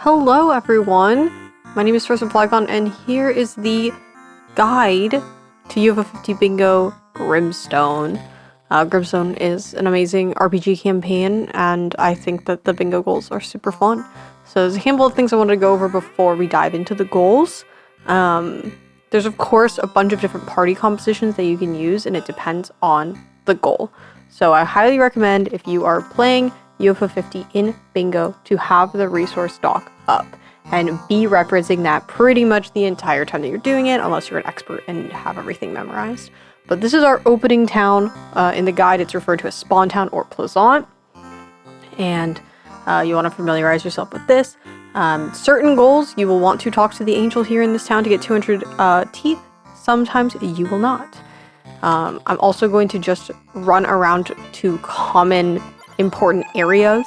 Hello everyone, my name is Flygon, and here is the guide to UFO 50 Bingo Grimstone. Grimstone is an amazing RPG campaign, and I think that the bingo goals are super fun. So there's a handful of things I wanted to go over before we dive into the goals. There's of course a bunch of different party compositions that you can use, and it depends on the goal. So I highly recommend, if you are playing UFO 50 in bingo, to have the resource dock up and be referencing that pretty much the entire time that you're doing it, unless you're an expert and have everything memorized. But this is our opening town. In the guide, it's referred to as Spawn Town or Pleasant, and you want to familiarize yourself with this. Certain goals, you will want to talk to the angel here in this town to get 200 teeth. Sometimes you will not. I'm also going to just run around to common important areas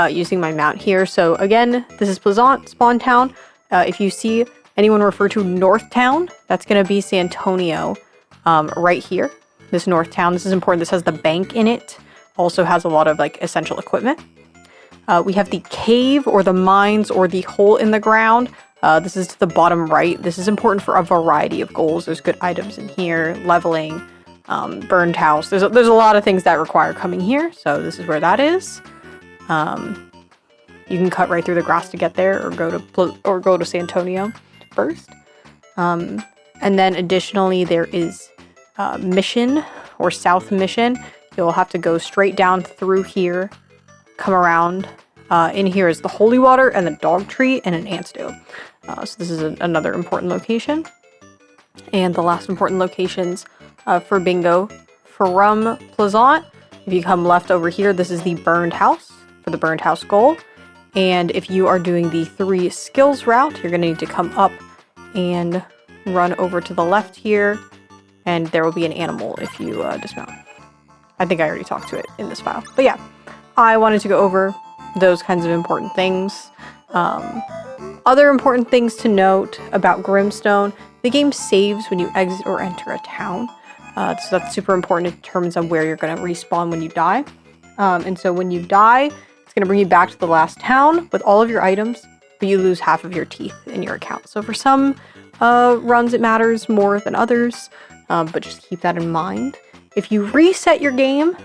using my mount here. So again, this is Pleasant, Spawn Town. If you see anyone refer to North Town, that's going to be Santonio right here. This North Town, this is important. This has the bank in it. Also has a lot of like essential equipment. We have the cave or the mines or the hole in the ground. This is to the bottom right. This is important for a variety of goals. There's good items in here, leveling, burned house. There's a lot of things that require coming here, so this is where that is. You can cut right through the grass to get there, or go to Santonio first. And then additionally, there is Mission or South Mission. You'll have to go straight down through here, come around. In here is the Holy Water and the Dog Tree and an ant stew. So this is another important location. And the last important locations for bingo from Pleasant. If you come left over here, this is the burned house for the burned house goal. And if you are doing the 3 skills route, you're going to need to come up and run over to the left here, and there will be an animal if you dismount. I think I already talked to it in this file. But yeah, I wanted to go over those kinds of important things. Other important things to note about Grimstone: the game saves when you exit or enter a town. So that's super important in terms of where you're going to respawn when you die. And so when you die, it's going to bring you back to the last town with all of your items, but you lose half of your teeth in your account. So for some runs it matters more than others, but just keep that in mind. If you reset your game,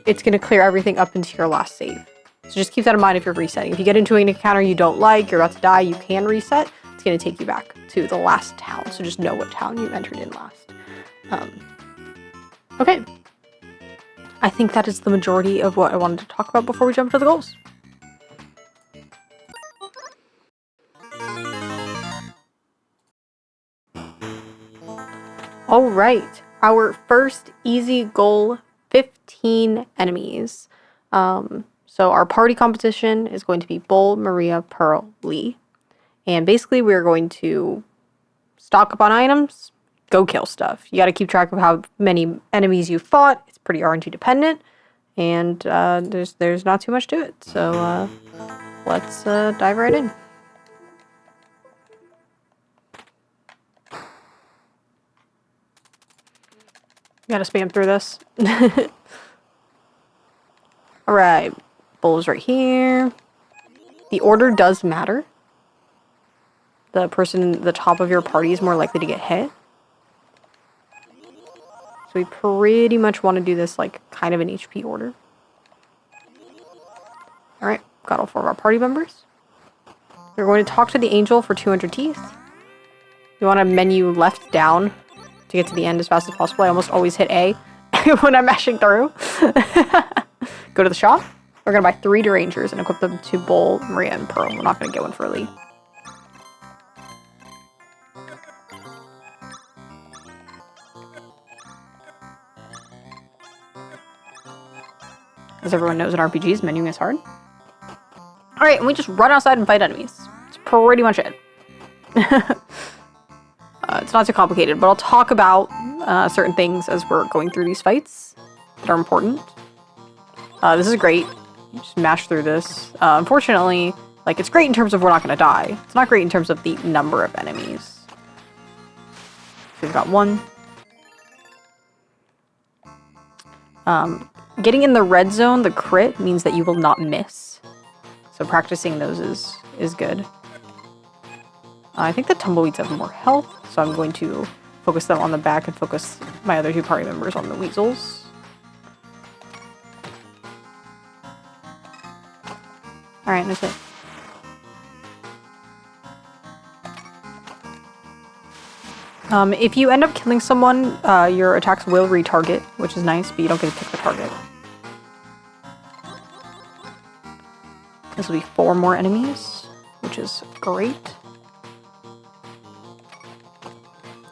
it's going to clear everything up into your last save. So just keep that in mind if you're resetting. If you get into an encounter you don't like, you're about to die, you can reset. It's going to take you back to the last town. So just know what town you entered in last. Okay. I think that is the majority of what I wanted to talk about before we jump into the goals. All right. Our first easy goal, 15 enemies. So our party competition is going to be Bull, Maria, Pearl, Lee. And basically we're going to stock up on items, go kill stuff. You got to keep track of how many enemies you fought. It's pretty RNG dependent, and there's not too much to it. So let's dive right in. You gotta spam through this. All right. Bull's right here. The order does matter. The person at the top of your party is more likely to get hit. So we pretty much want to do this like kind of in HP order. Alright, got all 4 of our party members. We're going to talk to the angel for 200 teeth. You want to menu left down to get to the end as fast as possible. I almost always hit A when I'm mashing through. Go to the shop. We're going to buy 3 Derangers and equip them to Bull, Maria, and Pearl. We're not going to get one for Lee. As everyone knows in RPGs, menuing is hard. Alright, and we just run outside and fight enemies. That's pretty much it. It's not too complicated, but I'll talk about certain things as we're going through these fights that are important. This is great. You just mash through this. Unfortunately, like, it's great in terms of we're not going to die. It's not great in terms of the number of enemies. We've got 1. Getting in the red zone, the crit, means that you will not miss. So practicing those is good. I think the tumbleweeds have more health, so I'm going to focus them on the back and focus my other two party members on the weasels. Alright, that's it. If you end up killing someone, your attacks will retarget, which is nice, but you don't get to pick the target. This will be 4 more enemies, which is great.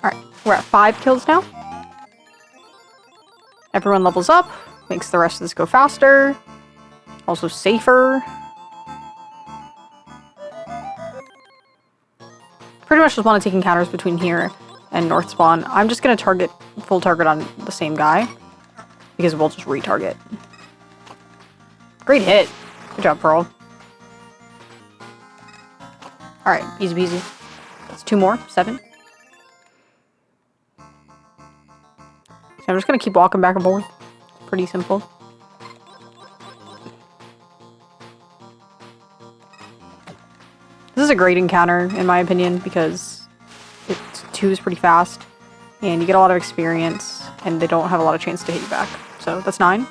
Alright, we're at 5 kills now. Everyone levels up, makes the rest of this go faster. Also safer. Pretty much just want to take encounters between here and North Spawn. I'm just going to target, full target on the same guy, because we'll just retarget. Great hit. Good job, Pearl. Alright, easy peasy. That's 2 more, 7. So I'm just going to keep walking back and forth. Pretty simple. This is a great encounter, in my opinion, because 2 is pretty fast, and you get a lot of experience, and they don't have a lot of chance to hit you back. So that's 9.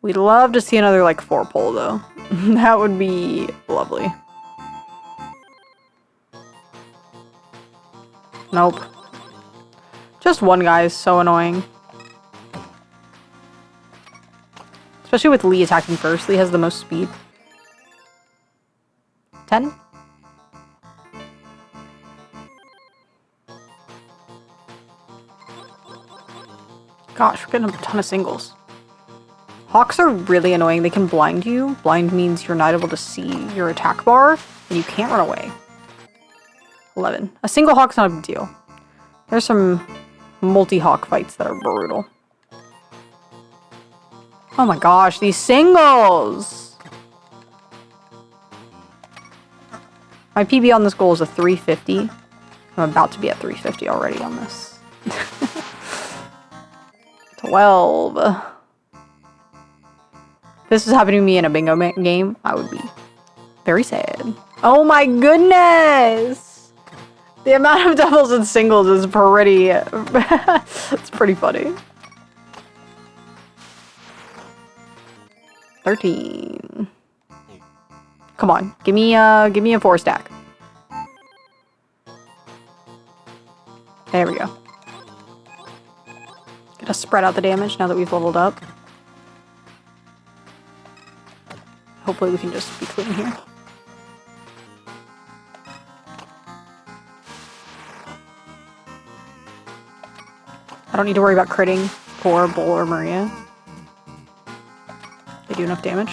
We'd love to see another, like, 4 pull, though. That would be lovely. Nope. Just one guy is so annoying. Especially with Lee attacking first. Lee has the most speed. 10? Gosh, we're getting a ton of singles. Hawks are really annoying. They can blind you. Blind means you're not able to see your attack bar, and you can't run away. 11. A single hawk's not a big deal. There's some multi-hawk fights that are brutal. Oh my gosh, these singles! My PB on this goal is a 350. I'm about to be at 350 already on this. 12. If this was happening to me in a bingo game, I would be very sad. Oh my goodness! The amount of doubles and singles is pretty... it's pretty funny. 13. Come on, give me a 4 stack. There we go. Gotta spread out the damage now that we've leveled up. Hopefully we can just be clean here. I don't need to worry about critting for Bull or Maria. They do enough damage.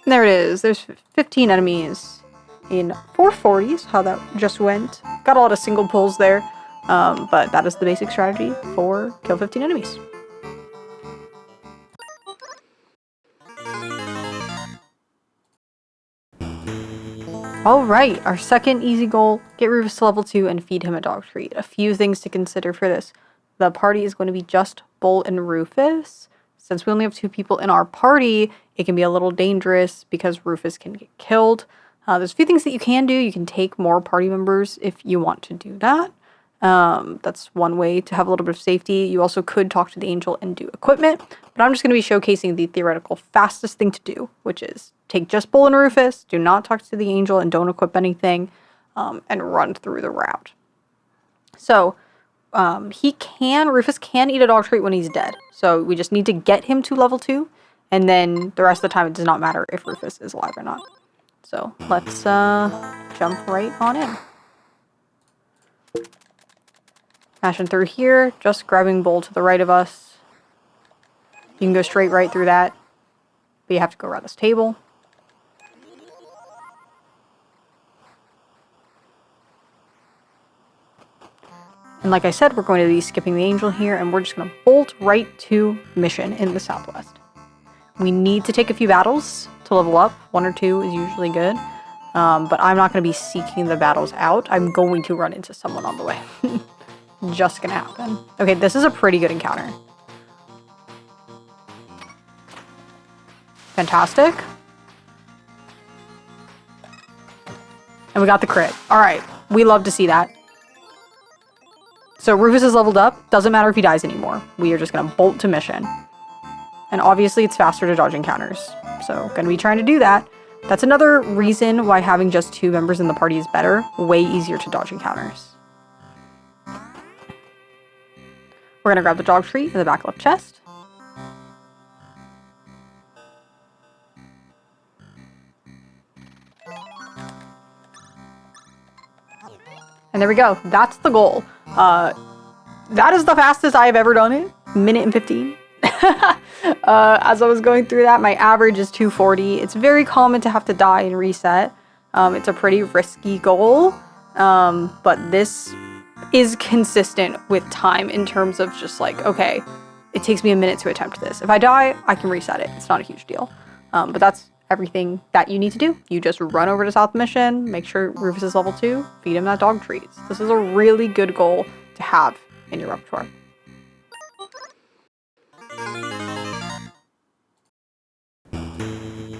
And there it is. There's 15 enemies in 440s, how that just went. Got a lot of single pulls there, but that is the basic strategy for kill 15 enemies. Alright, our second easy goal, get Rufus to level 2 and feed him a dog treat. A few things to consider for this. The party is going to be just Bull and Rufus. Since we only have 2 people in our party, it can be a little dangerous because Rufus can get killed. There's a few things that you can do. You can take more party members if you want to do that. That's one way to have a little bit of safety. You also could talk to the angel and do equipment, but I'm just going to be showcasing the theoretical fastest thing to do, which is take just Bull and Rufus, do not talk to the angel, and don't equip anything, and run through the route. So, Rufus can eat a dog treat when he's dead. So we just need to get him to level 2, and then the rest of the time it does not matter if Rufus is alive or not. So let's jump right on in. Mashing through here, just grabbing Bull to the right of us. You can go straight right through that, but you have to go around this table. And like I said, we're going to be skipping the angel here, and we're just going to bolt right to mission in the southwest. We need to take a few battles to level up. 1 or 2 is usually good, but I'm not going to be seeking the battles out. I'm going to run into someone on the way. Just gonna happen. Okay, this is a pretty good encounter. Fantastic. And we got the crit. Alright, we love to see that. So Rufus is leveled up. Doesn't matter if he dies anymore. We are just going to bolt to mission. And obviously it's faster to dodge encounters. So going to be trying to do that. That's another reason why having just 2 members in the party is better. Way easier to dodge encounters. We're going to grab the dog treat in the back left chest. And there we go. That's the goal. That is the fastest I have ever done it. Minute and 15. As I was going through that, my average is 240. It's very common to have to die and reset. It's a pretty risky goal. But this is consistent with time in terms of just like, okay, it takes me a minute to attempt this. If I die, I can reset it. It's not a huge deal. But that's everything that you need to do. You just run over to South Mission, make sure Rufus is level 2, feed him that dog treats. This is a really good goal to have in your repertoire.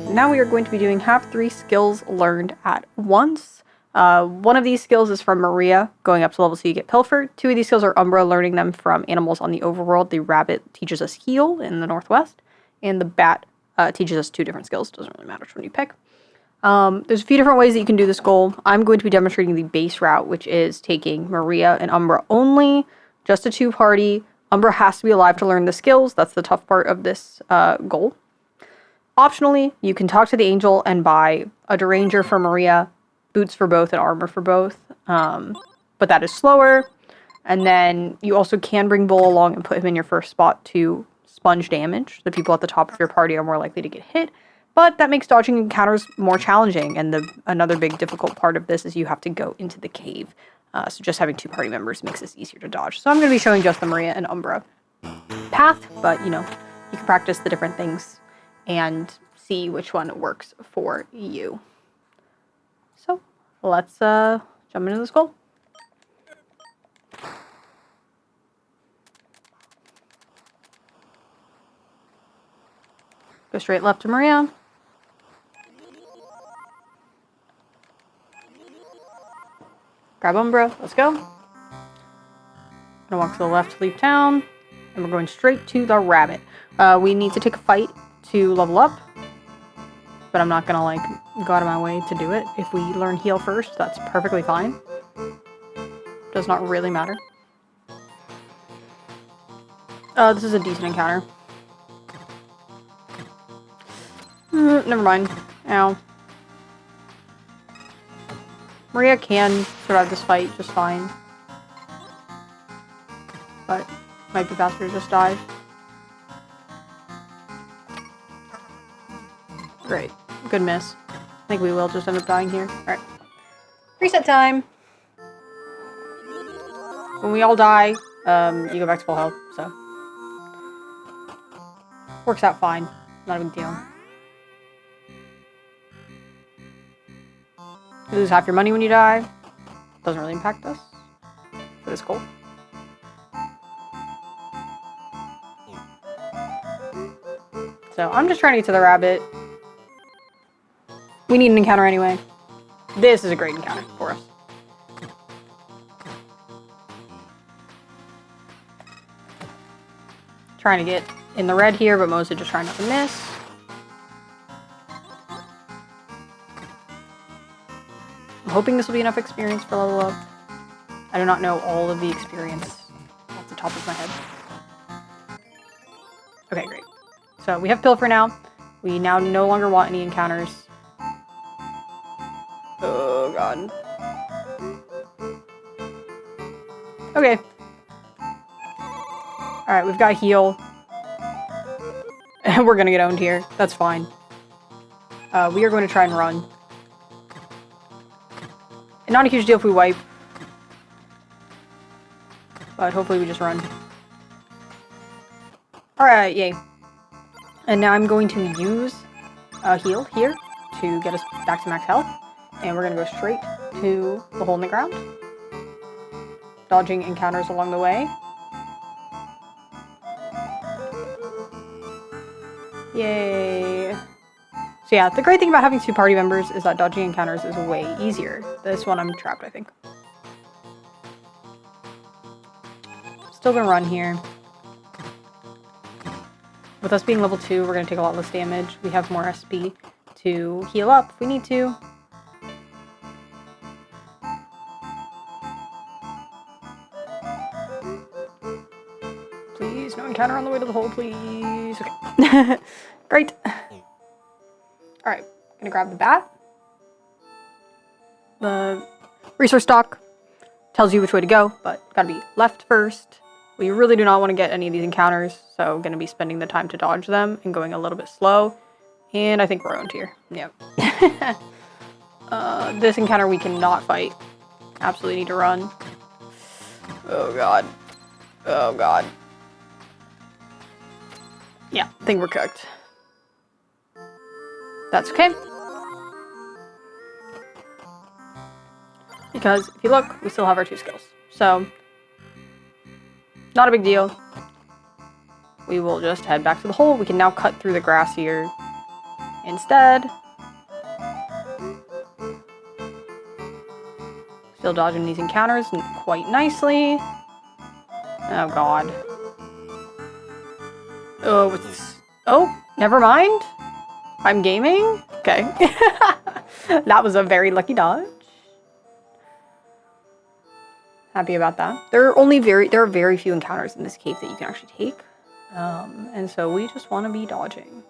Now we are going to be doing have 3 skills learned at once. One of these skills is from Maria, going up to level 2 you get Pilfer. 2 of these skills are Umbra, learning them from animals on the overworld. The rabbit teaches us Heal in the northwest, and the bat teaches us 2 different skills. Doesn't really matter which one you pick. There's a few different ways that you can do this goal. I'm going to be demonstrating the base route, which is taking Maria and Umbra only, just a 2-party. Umbra has to be alive to learn the skills. That's the tough part of this goal. Optionally, you can talk to the angel and buy a Deranger for Maria, boots for both, and armor for both. But that is slower. And then you also can bring Bull along and put him in your first spot to sponge damage. The people at the top of your party are more likely to get hit. But that makes dodging encounters more challenging. And another big difficult part of this is you have to go into the cave. So just having 2 party members makes this easier to dodge. So I'm going to be showing just the Maria and Umbra path. But, you know, you can practice the different things and see which one works for you. So let's jump into this goal. Go straight left to Maria. Grab Umbra. Let's go. I'm gonna walk to the left to leave town. And we're going straight to the rabbit. We need to take a fight to level up. But I'm not gonna like go out of my way to do it. If we learn Heal first, that's perfectly fine. Does not really matter. This is a decent encounter. Never mind. Ow. Maria can survive this fight just fine. But might be faster to just die. Great. Good miss. I think we will just end up dying here. Alright. Reset time! When we all die, you go back to full health, so. Works out fine. Not a big deal. You lose half your money when you die. Doesn't really impact us for this goal. So I'm just trying to get to the rabbit. We need an encounter anyway. This is a great encounter for us. Trying to get in the red here, but mostly just trying not to miss. I'm hoping this will be enough experience for level up. I do not know all of the experience off the top of my head. Okay, great. So we have Pilfer now. We now no longer want any encounters. Oh, God. Okay. Alright, we've got Heal. And we're gonna get owned here. That's fine. We are going to try and run. And not a huge deal if we wipe. But hopefully we just run. Alright, yay. And now I'm going to use Heal here to get us back to max health. And we're going to go straight to the hole in the ground. Dodging encounters along the way. Yay. So yeah, the great thing about having 2 party members is that dodging encounters is way easier. This one I'm trapped, I think. Still gonna run here. With us being level 2, we're gonna take a lot less damage. We have more SP to heal up if we need to. Please, no encounter on the way to the hole, please. Okay. Great. Alright, gonna grab the bat. The resource stock tells you which way to go, but gotta be left first. We really do not want to get any of these encounters, so gonna be spending the time to dodge them and going a little bit slow. And I think we're owned here. Yep. This encounter we cannot fight. Absolutely need to run. Oh god. Oh god. Yeah, I think we're cooked. That's okay. Because if you look, we still have our 2 skills. So, not a big deal. We will just head back to the hole. We can now cut through the grass here instead. Still dodging these encounters quite nicely. Oh god. Oh, never mind. I'm gaming? Okay. That was a very lucky dodge. Happy about that. There are very few encounters in this cave that you can actually take. And so we just want to be dodging.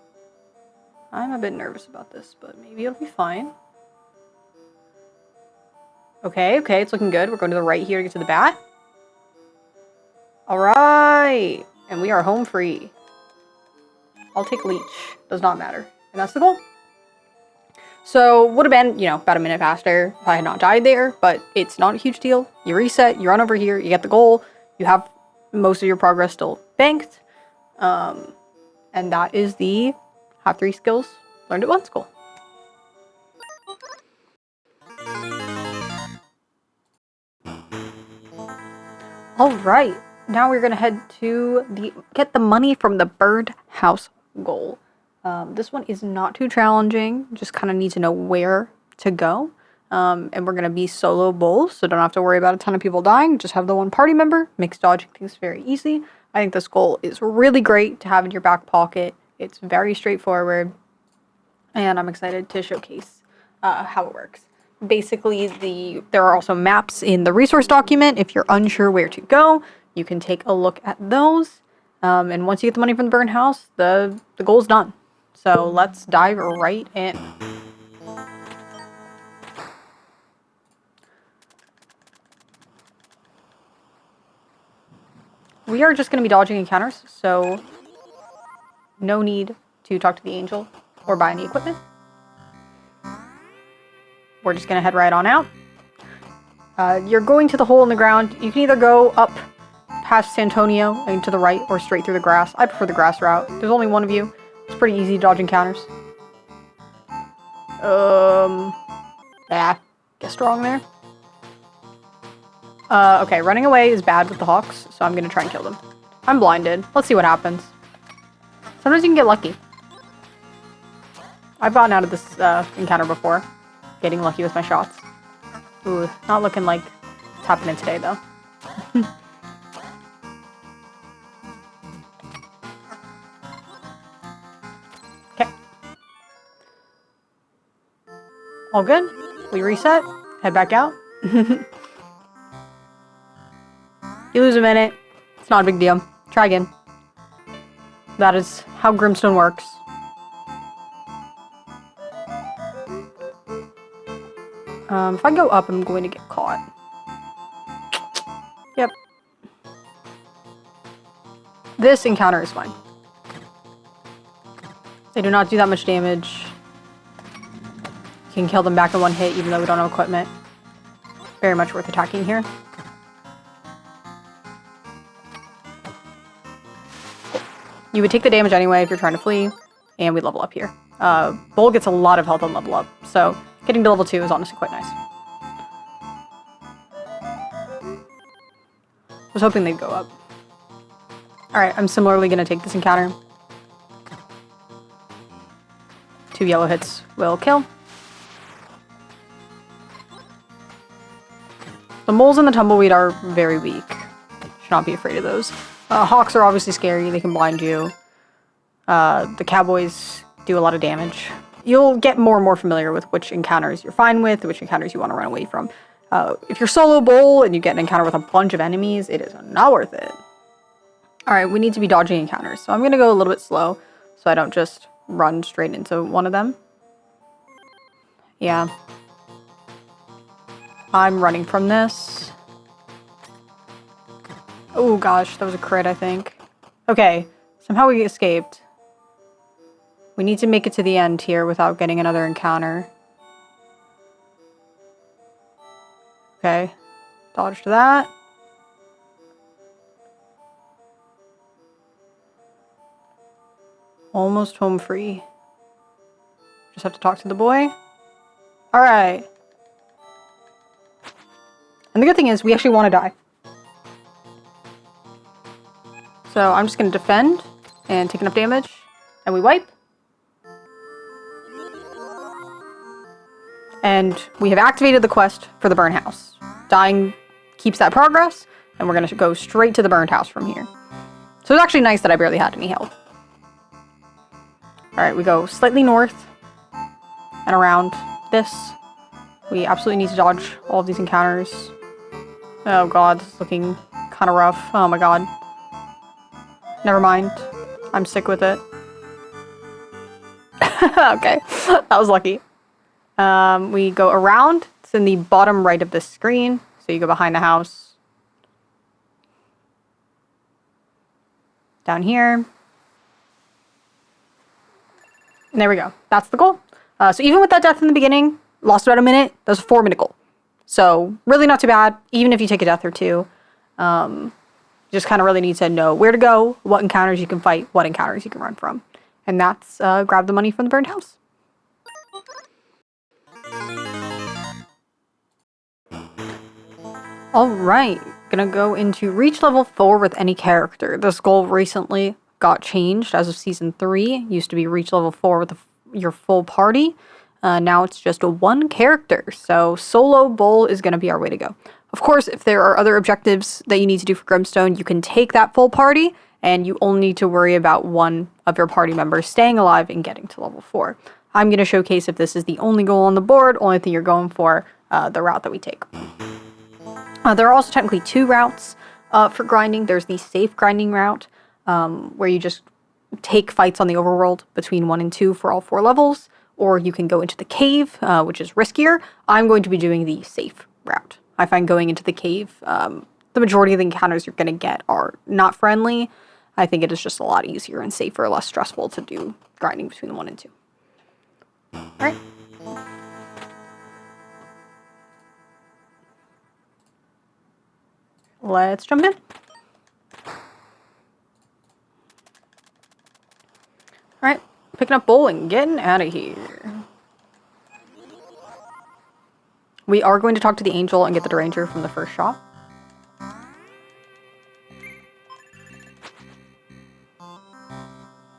I'm a bit nervous about this, but maybe it'll be fine. Okay, it's looking good. We're going to the right here to get to the bat. Alright! And we are home free. I'll take leech. Does not matter. And that's the goal. So, would have been, about a minute faster if I had not died there, but it's not a huge deal. You reset, you run over here, you get the goal, you have most of your progress still banked, and that is the have 3 skills learned at once goal. Alright, now we're gonna head to get the money from the birdhouse goal. This one is not too challenging, just kind of need to know where to go. And we're going to be solo bowls, so don't have to worry about a ton of people dying, just have the 1 party member, makes dodging things very easy. I think this goal is really great to have in your back pocket. It's very straightforward, and I'm excited to showcase how it works. Basically, there are also maps in the resource document. If you're unsure where to go, you can take a look at those. And once you get the money from the burn house, the goal's done. So let's dive right in. We are just going to be dodging encounters, so no need to talk to the angel or buy any equipment. We're just going to head right on out. You're going to the hole in the ground. You can either go up past Santonio and to the right or straight through the grass. I prefer the grass route. There's only 1 of you. It's pretty easy to dodge encounters. Yeah, guess wrong there. Okay, running away is bad with the hawks, so I'm gonna try and kill them. I'm blinded. Let's see what happens. Sometimes you can get lucky. I've gotten out of this encounter before, getting lucky with my shots. Ooh, not looking like it's happening today, though. Okay. All good. We reset. Head back out. You lose a minute. It's not a big deal. Try again. That is how Grimstone works. If I go up, I'm going to get caught. Yep. This encounter is fine. They do not do that much damage. You can kill them back in 1 hit, even though we don't have equipment. Very much worth attacking here. You would take the damage anyway if you're trying to flee, and we level up here. Bull gets a lot of health on level up, so getting to level 2 is honestly quite nice. I was hoping they'd go up. Alright, I'm similarly going to take this encounter 2 yellow hits will kill. The moles and the tumbleweed are very weak. Should not be afraid of those. Hawks are obviously scary. They can blind you. The cowboys do a lot of damage. You'll get more and more familiar with which encounters you're fine with, which encounters you want to run away from. If you're solo bull and you get an encounter with a bunch of enemies, it is not worth it. Alright, we need to be dodging encounters. So I'm going to go a little bit slow so I don't just run straight into one of them. Yeah. I'm running from this. Oh gosh, that was a crit, I think. Okay, somehow we escaped. We need to make it to the end here without getting another encounter. Okay, dodged that. Almost home free. Just have to talk to the boy. Alright. And the good thing is, we actually want to die. So I'm just going to defend and take enough damage. And we wipe. And we have activated the quest for the burn house. Dying keeps that progress. And we're going to go straight to the burned house from here. So it's actually nice that I barely had any health. Alright, we go slightly north. And around this. We absolutely need to dodge all of these encounters. Oh god, this is looking kind of rough. Oh my god. Never mind. I'm sick with it. Okay, that was lucky. We go around. It's in the bottom right of the screen. So you go behind the house. Down here. And there we go. That's the goal. So even with that death in the beginning, lost about a minute. That was a 4-minute goal. So really not too bad, even if you take a death or two. You just kind of really need to know where to go, what encounters you can fight, what encounters you can run from. And that's grab the money from the burned house. Alright, gonna go into reach level 4 with any character. This goal recently got changed as of season 3. Used to be reach level 4 with your full party. Now it's just a 1 character, so solo bull is going to be our way to go. Of course, if there are other objectives that you need to do for Grimstone, you can take that full party, and you only need to worry about one of your party members staying alive and getting to level 4. I'm going to showcase if this is the only goal on the board, only thing you're going for, the route that we take. There are also technically 2 routes for grinding. There's the safe grinding route, where you just take fights on the overworld between 1 and 2 for all 4 levels. Or you can go into the cave, which is riskier. I'm going to be doing the safe route. I find going into the cave, the majority of the encounters you're going to get are not friendly. I think it is just a lot easier and safer, less stressful to do grinding between 1 and 2. Alright. Let's jump in. Alright. Picking up bowling, getting out of here. We are going to talk to the angel and get the Deranger from the first shop.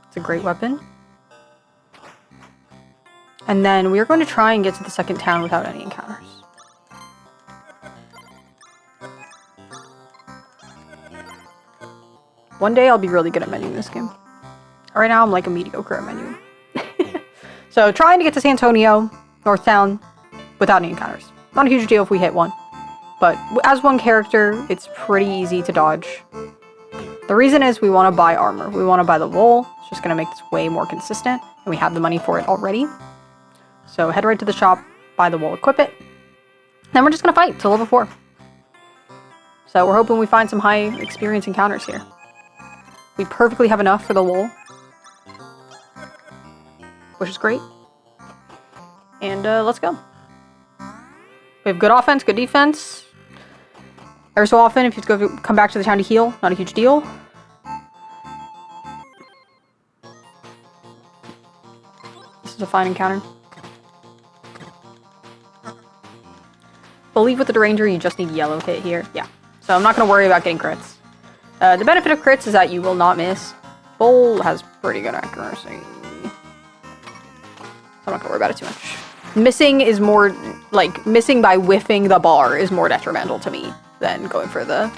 It's a great weapon. And then we are going to try and get to the second town without any encounters. One day I'll be really good at menuing this game. Right now I'm like a mediocre at menu. So trying to get to San Antonio, North Town, without any encounters. Not a huge deal if we hit one. But as 1 character, it's pretty easy to dodge. The reason is we want to buy armor. We want to buy the wool. It's just going to make this way more consistent. And we have the money for it already. So head right to the shop, buy the wool, equip it. Then we're just going to fight to level 4. So we're hoping we find some high experience encounters here. We perfectly have enough for the wool, which is great. And let's go. We have good offense, good defense. Every so often, if you have to come back to the town to heal, not a huge deal. This is a fine encounter. Believe with the Deranger, you just need yellow hit here. Yeah. So I'm not going to worry about getting crits. The benefit of crits is that you will not miss. Bull has pretty good accuracy. I'm not gonna worry about it too much. Missing is more, like, missing by whiffing the bar is more detrimental to me than going for the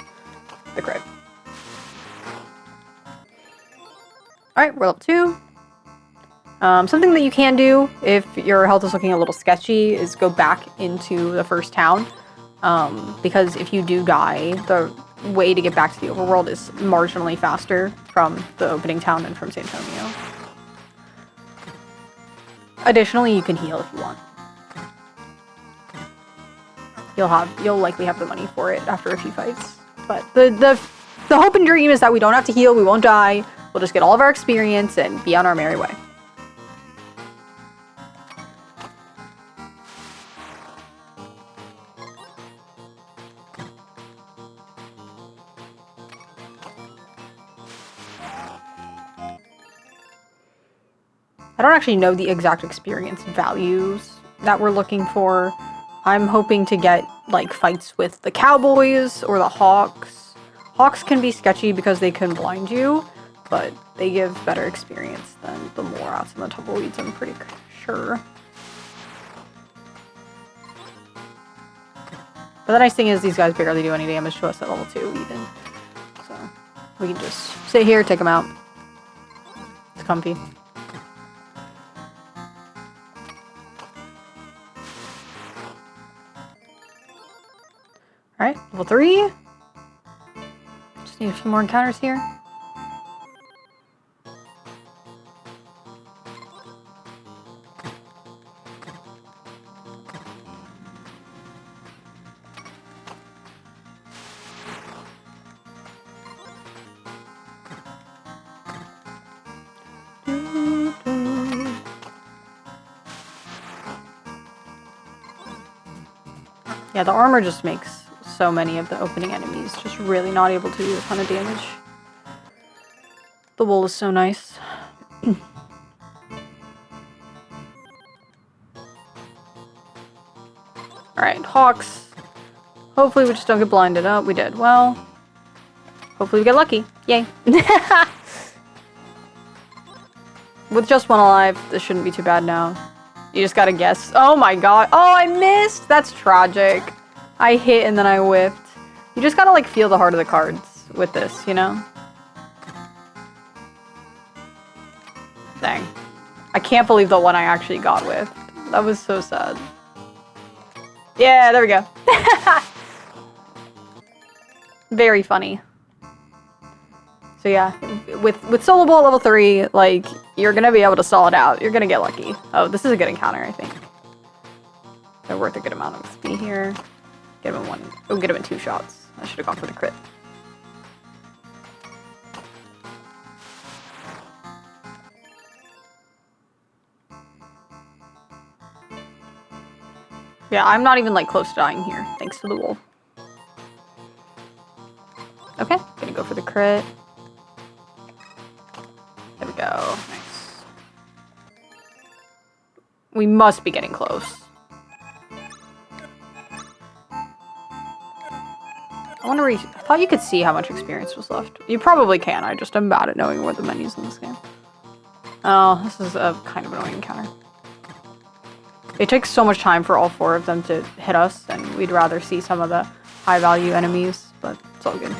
crit. Alright, we're level 2. Something that you can do if your health is looking a little sketchy is go back into the first town. Because if you do die, the way to get back to the overworld is marginally faster from the opening town and from San Antonio. Additionally, you can heal if you want. You'll likely have the money for it after a few fights. But the hope and dream is that we don't have to heal, we won't die, we'll just get all of our experience and be on our merry way. I don't actually know the exact experience values that we're looking for. I'm hoping to get, like, fights with the cowboys or the hawks. Hawks can be sketchy because they can blind you, but they give better experience than the Morats and the tumbleweeds, I'm pretty sure. But the nice thing is these guys barely do any damage to us at level 2 even. So we can just sit here, take them out. It's comfy. Alright, level 3. Just need a few more encounters here. Yeah, the armor just makes so many of the opening enemies just really not able to do a ton of damage. The wool is so nice. Alright, hawks. Hopefully we just don't get blinded. Oh, we did. Well, hopefully we get lucky. Yay. With just one alive, this shouldn't be too bad now. You just gotta guess. Oh my god. Oh, I missed! That's tragic. I hit and then I whiffed. You just gotta, like, feel the heart of the cards with this, you know? Dang. I can't believe the one I actually got with. That was so sad. Yeah, there we go. Very funny. So yeah, with Solo Ball level 3, like, you're gonna be able to stall it out. You're gonna get lucky. Oh, this is a good encounter, I think. They're worth a good amount of XP here. Get him in one. Oh, get him in 2 shots. I should have gone for the crit. Yeah, I'm not even, like, close to dying here, thanks to the wool. Okay, gonna go for the crit. There we go. Nice. We must be getting close. I wonder I thought you could see how much experience was left. You probably can, I just am bad at knowing where the menus in this game. Oh, this is a kind of annoying encounter. It takes so much time for all 4 of them to hit us, and we'd rather see some of the high-value enemies, but it's all good.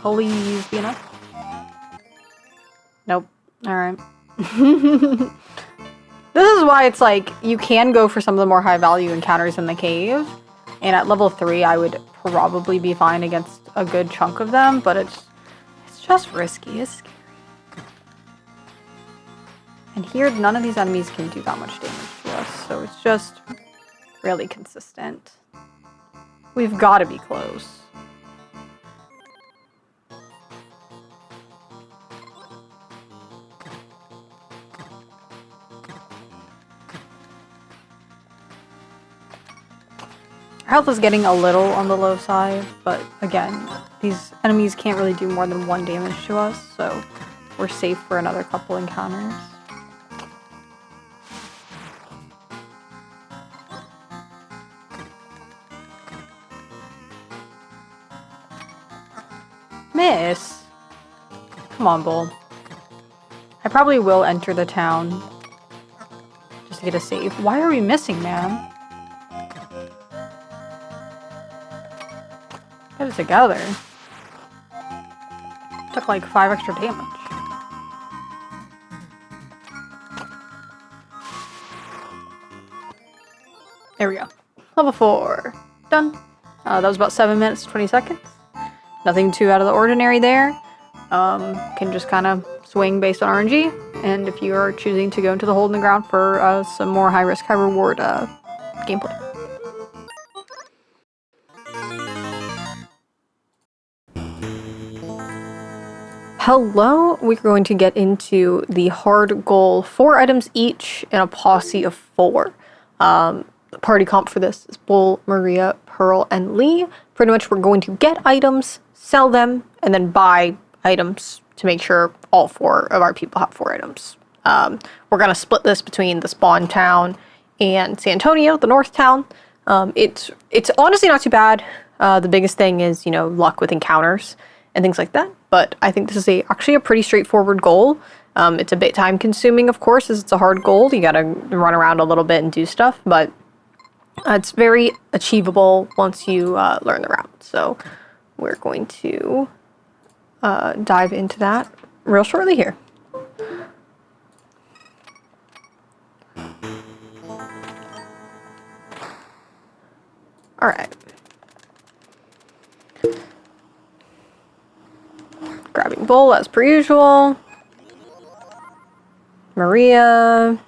Please be enough. Nope. Alright. This is why it's like, you can go for some of the more high value encounters in the cave. And at level 3, I would probably be fine against a good chunk of them, but it's just risky. It's scary. And here, none of these enemies can do that much damage to us, so it's just really consistent. We've got to be close. health is getting a little on the low side, but again, these enemies can't really do more than 1 damage to us, so we're safe for another couple encounters. Miss! Come on, Bull. I probably will enter the town just to get a save. Why are we missing, man? Get it together. Took like 5 extra damage. There we go. Level 4. Done. That was about 7 minutes, 20 seconds. Nothing too out of the ordinary there. Can just kind of swing based on RNG. And if you are choosing to go into the hole in the ground for some more high risk, high reward gameplay. Hello, we're going to get into the hard goal. 4 items each in a posse of 4. The party comp for this is Bull, Maria, Pearl, and Lee. Pretty much we're going to get items, sell them, and then buy items to make sure all 4 of our people have 4 items. We're going to split this between the spawn town and San Antonio, the north town. It's honestly not too bad. The biggest thing is, you know, luck with encounters and things like that. But I think this is actually a pretty straightforward goal. It's a bit time consuming, of course, as it's a hard goal. You gotta run around a little bit and do stuff, but it's very achievable once you learn the route. So we're going to dive into that real shortly here. All right. Grabbing Bull as per usual. Maria.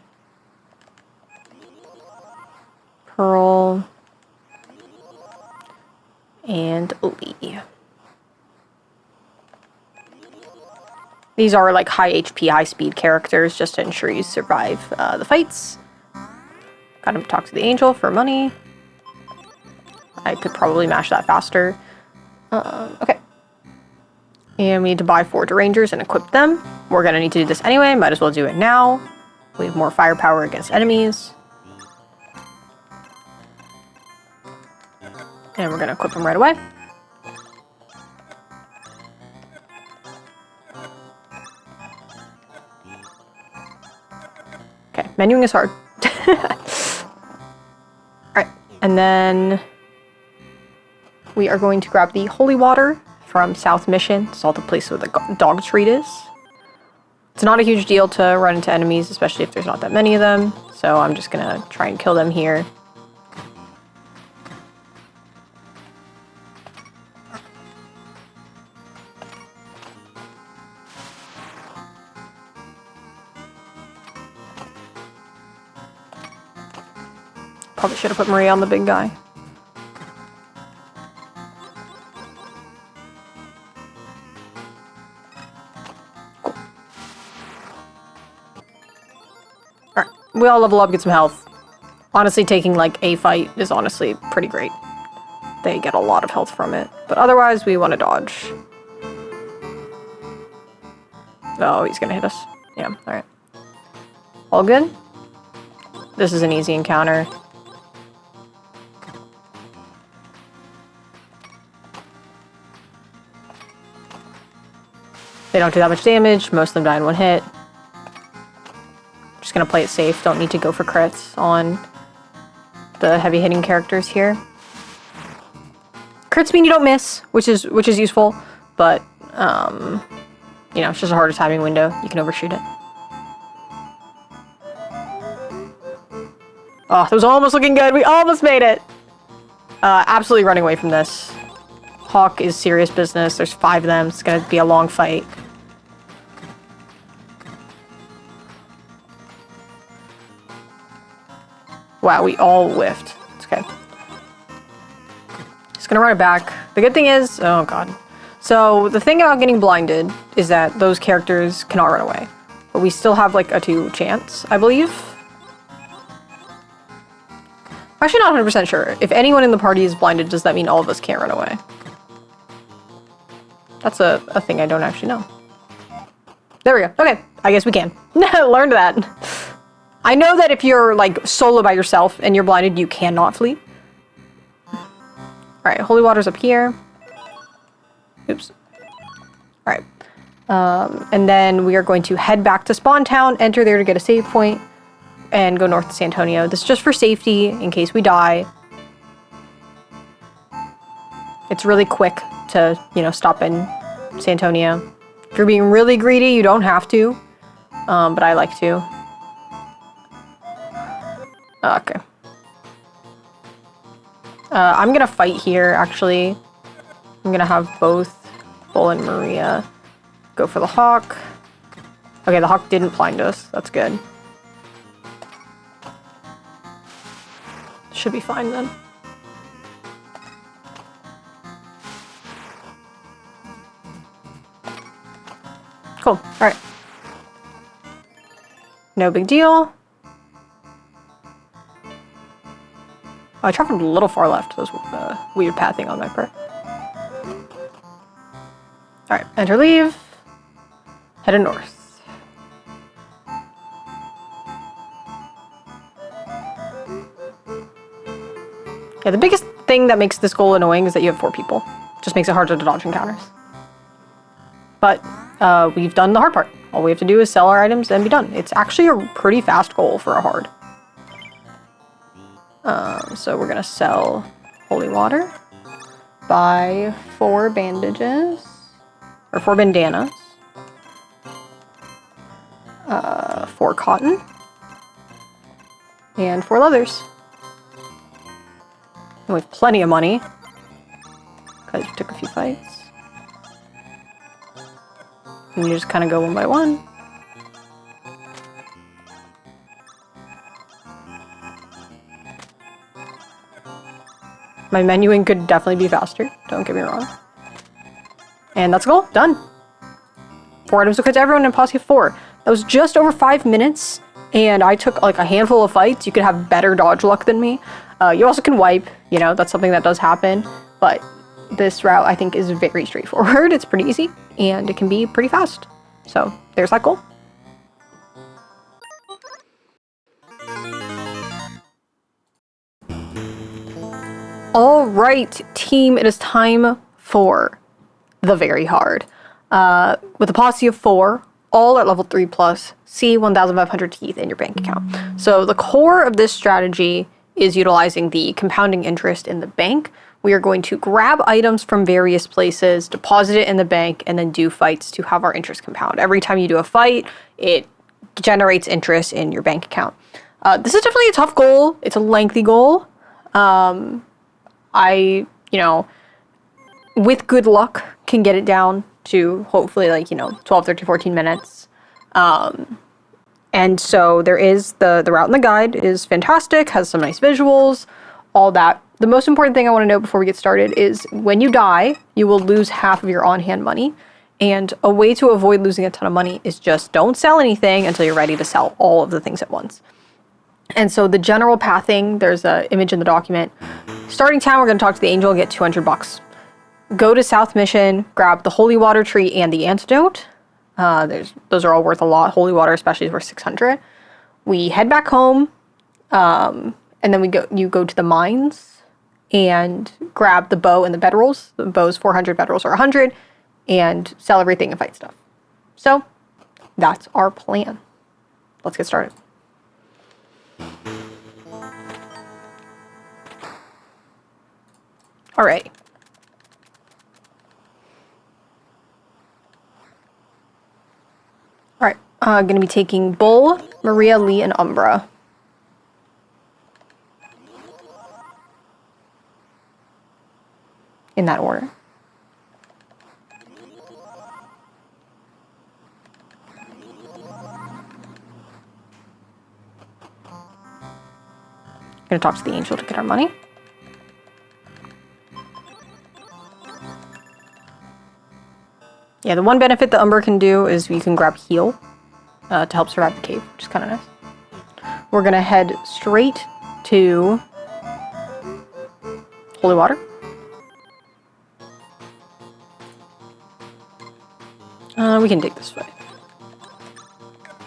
Pearl. And Lee. These are like high HP, high speed characters just to ensure you survive the fights. Gotta talk to the angel for money. I could probably mash that faster. Okay. And we need to buy 4 derangers and equip them. We're gonna need to do this anyway, might as well do it now. We have more firepower against enemies. And we're gonna equip them right away. Okay, menuing is hard. Alright, and then we are going to grab the holy water from South Mission. It's all the place where the dog treat is. It's not a huge deal to run into enemies, especially if there's not that many of them. So I'm just gonna try and kill them here. Probably should have put Maria on the big guy. Cool. Alright, we all level up, get some health. Honestly, taking like a fight is honestly pretty great. They get a lot of health from it. But otherwise, we want to dodge. Oh, he's gonna hit us. Yeah, alright. All good? This is an easy encounter. They don't do that much damage. Most of them die in 1 hit. Just gonna play it safe. Don't need to go for crits on the heavy hitting characters here. Crits mean you don't miss, which is useful, but you know, it's just a harder timing window. You can overshoot it. Oh, that was almost looking good. We almost made it. Absolutely running away from this. Hawk is serious business. There's 5 of them. It's gonna be a long fight. Wow, we all whiffed. It's okay. Just gonna run it back. The good thing is, oh god. So the thing about getting blinded is that those characters cannot run away. But we still have like a 2 chance, I believe. actually not 100% sure. If anyone in the party is blinded, does that mean all of us can't run away? That's a thing I don't actually know. There we go. Okay, I guess we can. Learned that. I know that if you're like solo by yourself and you're blinded, you cannot flee. All right, holy water's up here. Oops. All right. And then we are going to head back to Spawn Town, enter there to get a save point, and go north to San Antonio. This is just for safety in case we die. It's really quick to, you know, stop in San Antonio. If you're being really greedy, you don't have to, but I like to. Okay. I'm gonna fight here, actually. I'm gonna have both Bull and Maria go for the Hawk. Okay, the Hawk didn't blind us. That's good. Should be fine then. Cool. All right. No big deal. Oh, I traveled a little far left. That was weird pathing on my part. All right, enter leave. Headed north. Yeah, the biggest thing that makes this goal annoying is that you have 4 people. Just makes it harder to dodge encounters. But we've done the hard part. All we have to do is sell our items and be done. It's actually a pretty fast goal for a hard. So we're gonna sell holy water, buy 4 bandages, or 4 bandanas, 4 cotton, and 4 leathers. And we have plenty of money, because we took a few fights. And you just kind of go one by one. My menuing could definitely be faster, don't get me wrong. And that's a goal, done. 4 items equipped to everyone in posse of 4. That was just over 5 minutes, and I took like a handful of fights. You could have better dodge luck than me. You also can wipe, you know, that's something that does happen, but this route I think is very straightforward. It's pretty easy, and it can be pretty fast. So there's that goal. All right, team, it is time for the very hard. With a posse of 4, all at level 3+, see 1,500 teeth in your bank account. So the core of this strategy is utilizing the compounding interest in the bank. We are going to grab items from various places, deposit it in the bank, and then do fights to have our interest compound. Every time you do a fight, it generates interest in your bank account. This is definitely a tough goal. It's a lengthy goal. I, you know, with good luck, can get it down to hopefully like, you know, 12, 13, 14 minutes. And so there is the route in the guide is fantastic, has some nice visuals, all that. The most important thing I want to know before we get started is when you die, you will lose half of your on-hand money. And a way to avoid losing a ton of money is just don't sell anything until you're ready to sell all of the things at once. And so the general pathing, there's an image in the document. Starting town, we're going to talk to the angel and get 200 bucks. Go to South Mission, grab the holy water tree and the antidote. Those are all worth a lot. Holy water especially is worth 600. We head back home, and then you go to the mines and grab the bow and the bedrolls. The bow's 400, bedrolls are 100, and sell everything and fight stuff. So that's our plan. Let's get started. All right. All right, going to be taking Bull, Maria, Lee, and Umbra. In that order. Going to talk to the angel to get our money. Yeah, the one benefit the Umbra can do is you can grab heal to help survive the cave, which is kind of nice. We're going to head straight to holy water. We can dig this way.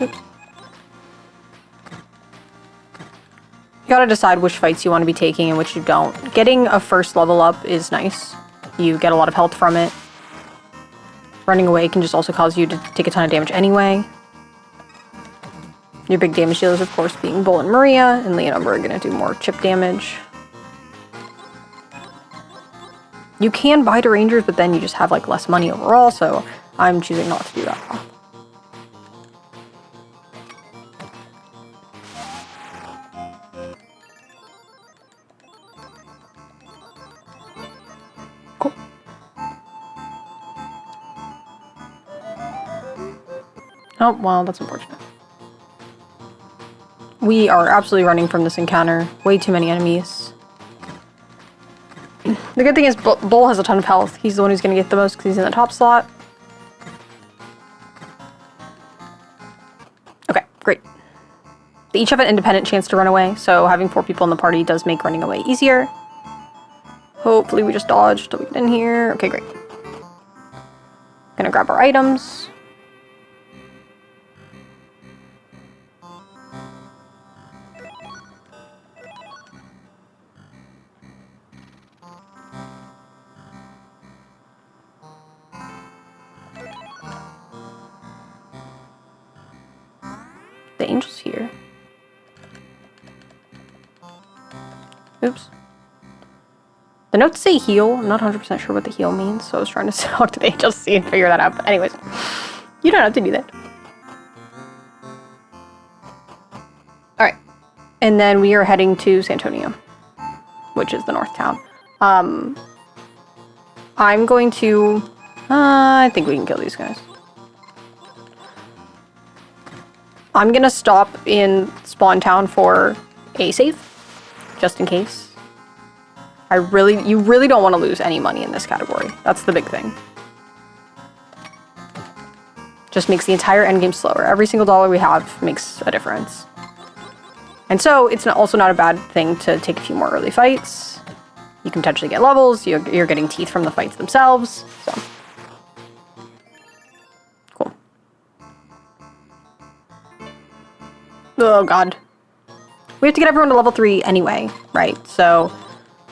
Oops. You gotta decide which fights you want to be taking and which you don't. Getting a first level up is nice. You get a lot of health from it. Running away can just also cause you to take a ton of damage anyway. Your big damage dealers, of course, being Bull and Maria, and Leon are gonna do more chip damage. You can buy to Rangers, but then you just have like less money overall, so I'm choosing not to do that. Cool. Oh, well, that's unfortunate. We are absolutely running from this encounter. Way too many enemies. The good thing is Bull has a ton of health. He's the one who's going to get the most because he's in the top slot. Okay, great. They each have an independent chance to run away, so having 4 people in the party does make running away easier. Hopefully we just dodged till we get in here. Okay, great. Gonna grab our items. The angel's here. Oops. The notes say heal. I'm not 100% sure what the heal means, so I was trying to talk to the angel to see and figure that out. But anyways, you don't have to do that. Alright. And then we are heading to San Antonio, which is the north town. I'm going to... I think we can kill these guys. I'm gonna stop in Spawn Town for a save, just in case. You really don't want to lose any money in this category. That's the big thing. Just makes the entire endgame slower. Every single dollar we have makes a difference. And so it's also not a bad thing to take a few more early fights. You can potentially get levels. You're getting teeth from the fights themselves. So cool. Oh god. We have to get everyone to level 3 anyway, right? So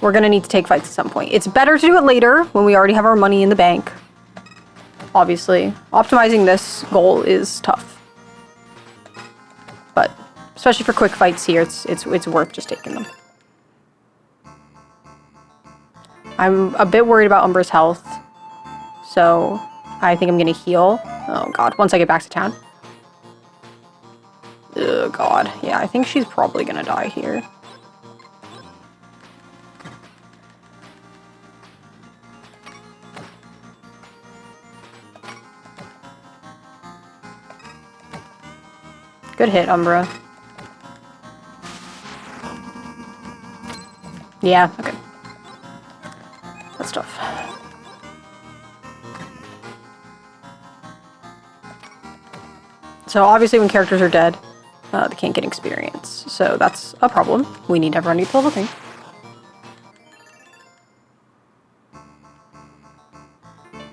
we're gonna need to take fights at some point. It's better to do it later when we already have our money in the bank. Obviously, optimizing this goal is tough. But especially for quick fights here, it's worth just taking them. I'm a bit worried about Umbra's health, so I think I'm gonna heal. Oh god, once I get back to town. Oh god, yeah, I think she's probably gonna die here. Good hit, Umbra. Yeah, okay. That's tough. So obviously when characters are dead, they can't get experience. So that's a problem. We need everyone to level 3.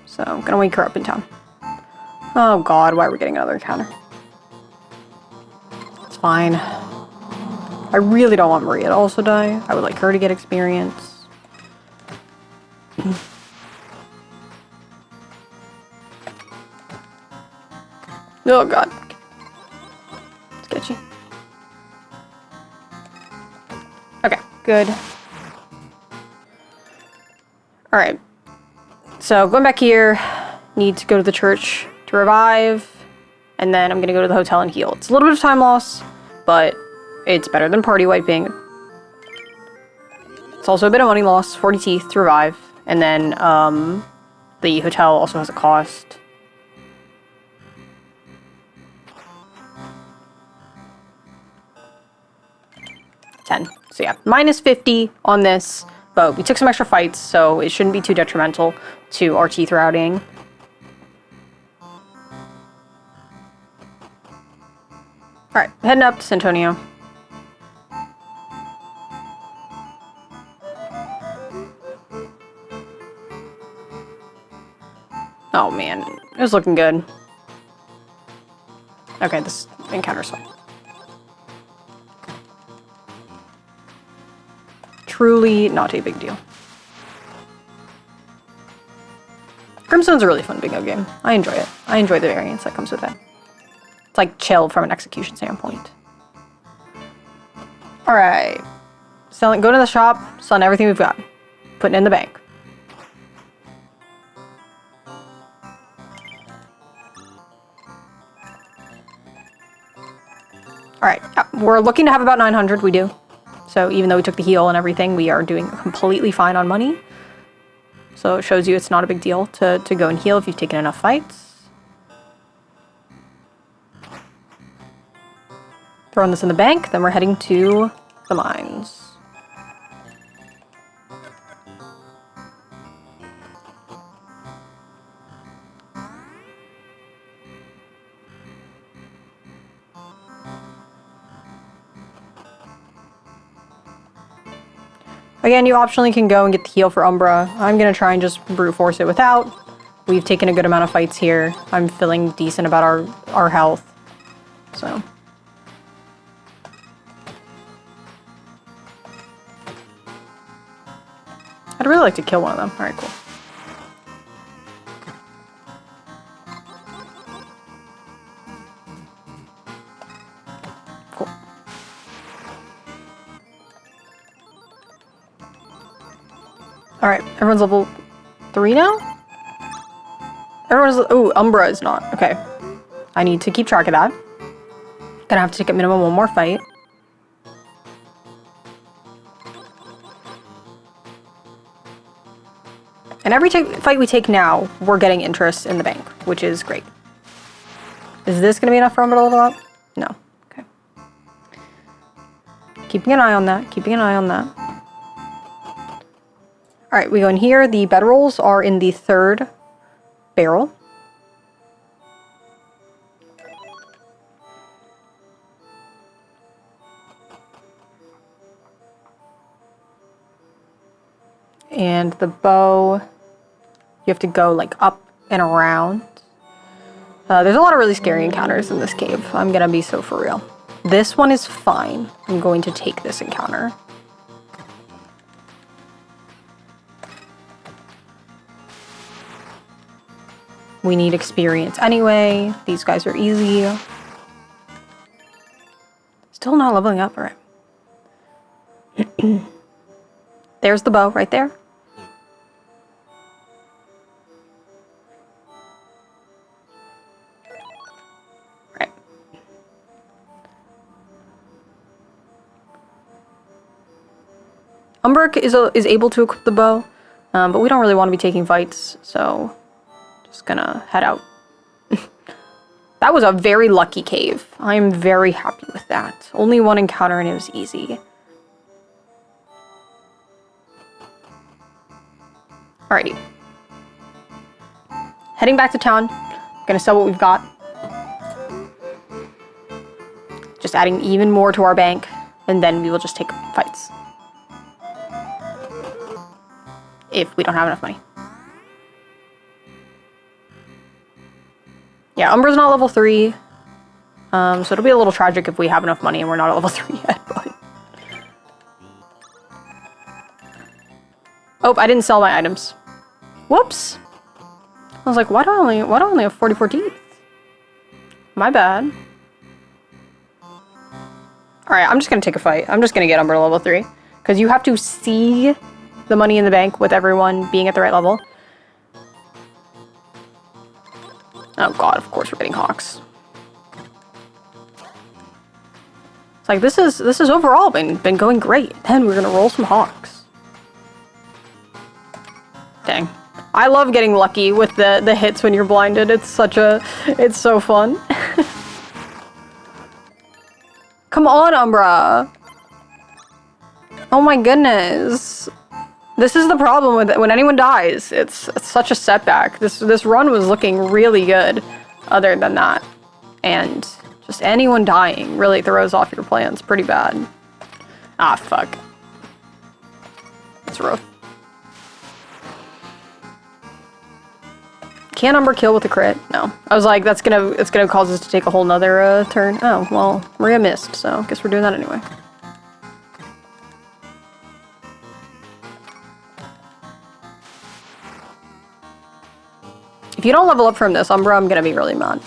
So I'm gonna wake her up in town. Oh god, why are we getting another encounter? It's fine. I really don't want Maria to also die. I would like her to get experience. Oh god. Sketchy. Okay, good. Alright. So going back here, need to go to the church to revive, and then I'm gonna go to the hotel and heal. It's a little bit of time loss, but it's better than party wiping. It's also a bit of money loss, 40 teeth to revive, and then the hotel also has a cost. $10. So yeah, minus 50 on this, but we took some extra fights, so it shouldn't be too detrimental to our teeth routing. Alright, heading up to San Antonio. Oh man, it was looking good. Okay, this encounter's fine. Truly not a big deal. Grimstone's a really fun bingo game. I enjoy it. I enjoy the variance that comes with it. It's like chill from an execution standpoint. Alright. Go to the shop, selling everything we've got. Putting it in the bank. Alright, we're looking to have about 900, we do. So even though we took the heal and everything, we are doing completely fine on money. So it shows you it's not a big deal to go and heal if you've taken enough fights. Throwing this in the bank, then we're heading to the mines. Again, you optionally can go and get the heal for Umbra. I'm gonna try and just brute force it without. We've taken a good amount of fights here. I'm feeling decent about our health. So. I'd really like to kill one of them. Alright, cool. Cool. Alright, everyone's level 3 now? Ooh, Umbra is not. Okay. I need to keep track of that. Gonna have to take at minimum one more fight. And every fight we take now, we're getting interest in the bank, which is great. Is this gonna be enough for Umbra to level up? No. Okay. Keeping an eye on that, keeping an eye on that. Alright, we go in here. The bedrolls are in the 3rd barrel. And the bow, you have to go like up and around. There's a lot of really scary encounters in this cave. I'm gonna be so for real. This one is fine. I'm going to take this encounter. We need experience anyway. These guys are easy. Still not leveling up, alright. There's the bow right there. Right. Umbra is able to equip the bow, but we don't really want to be taking fights, so just gonna head out. That was a very lucky cave. I'm very happy with that. Only one encounter and it was easy. Alrighty. Heading back to town. Gonna sell what we've got. Just adding even more to our bank, and then we will just take fights. If we don't have enough money. Yeah, Umbra's not level 3. So it'll be a little tragic if we have enough money and we're not at level 3 yet, but... Oh, I didn't sell my items. Whoops. I was like, why do I only have 44 teeth? My bad. Alright, I'm just gonna take a fight. I'm just gonna get Umbra level 3. Because you have to see the money in the bank with everyone being at the right level. Oh god, of course we're getting hawks. It's like, this is overall been going great. Then we're gonna roll some hawks. Dang. I love getting lucky with the hits when you're blinded. It's so fun. Come on, Umbra. Oh my goodness. This is the problem with it. When anyone dies, it's such a setback. This run was looking really good other than that. And just anyone dying really throws off your plans pretty bad. Ah, fuck. It's rough. can't umber kill with a crit. No. I was like, it's gonna cause us to take a whole nother turn. Oh, well, Maria missed, so I guess we're doing that anyway. If you don't level up from this Umbra, I'm gonna be really mad.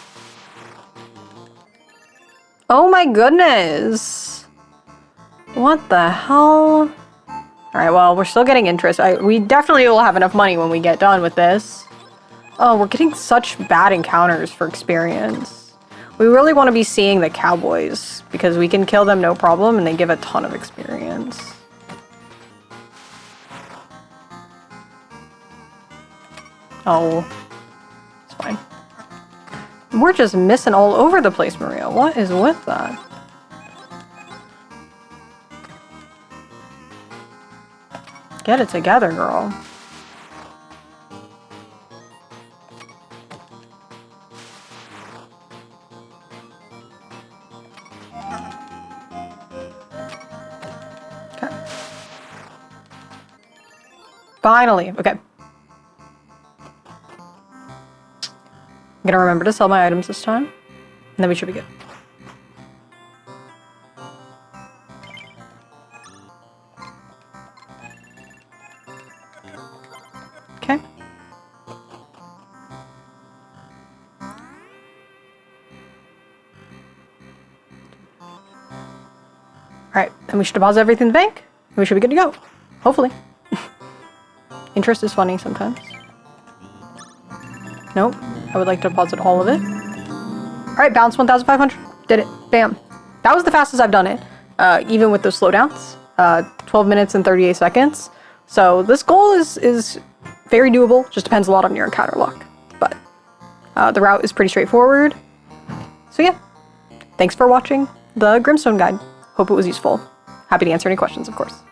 Oh my goodness! What the hell? Alright, well, we're still getting interest. We definitely will have enough money when we get done with this. Oh, we're getting such bad encounters for experience. We really want to be seeing the cowboys, because we can kill them no problem, and they give a ton of experience. Oh. Fine. We're just missing all over the place, Maria. What is with that? Get it together, girl. Okay. Finally. Okay. I'm gonna remember to sell my items this time, and then we should be good. Okay. Alright, and we should deposit everything in the bank, and we should be good to go. Hopefully. Interest is funny sometimes. Nope. I would like to deposit all of it. Alright, balance 1,500. Did it. Bam. That was the fastest I've done it, even with those slowdowns. 12 minutes and 38 seconds. So this goal is very doable. Just depends a lot on your encounter luck. But the route is pretty straightforward. So yeah. Thanks for watching the Grimstone guide. Hope it was useful. Happy to answer any questions, of course.